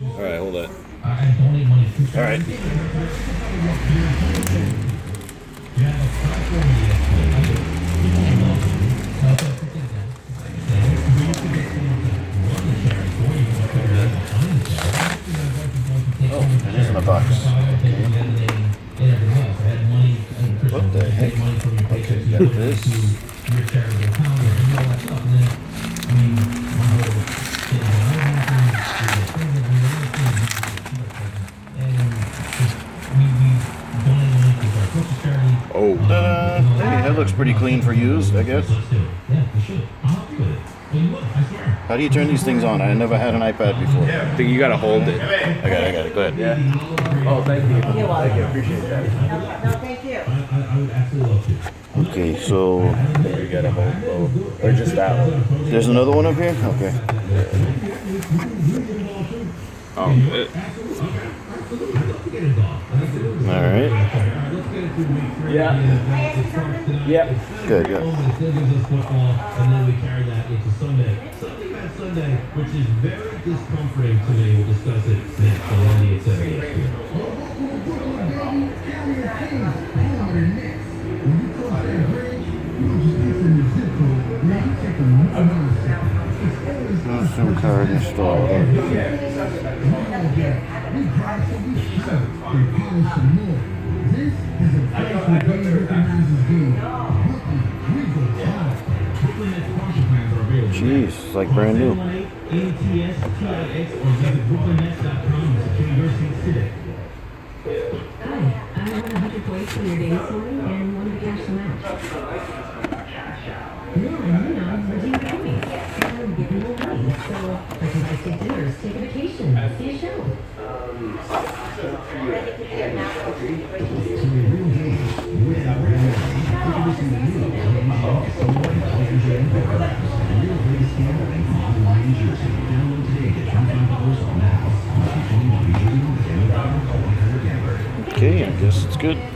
All right, hold that. All right. Oh, it is in a box. Okay. What the heck? Okay, got this. Oh. Hey, that looks pretty clean for used, I guess. How do you turn these things on? I never had an iPad before. I think you gotta hold it. I got it. Go ahead. Yeah. Oh, thank you. Thank you. Appreciate that. No, thank you. Okay, so You gotta hold both. Or just that one. there's another one up here? Okay. Oh, it, All right. Yeah. Yep. Good. And then we carry that into Sunday. Something about Sunday, which is very discomforting to me. We'll discuss it next on the 870. SIM card installed. Jeez, it's like brand new. Hi, I won 100 points from your day this morning and wanted to cash them out. No, what do you pay me? I'm giving you money, so I can buy steak dinners, take a vacation, see a show. Okay, I guess it's good.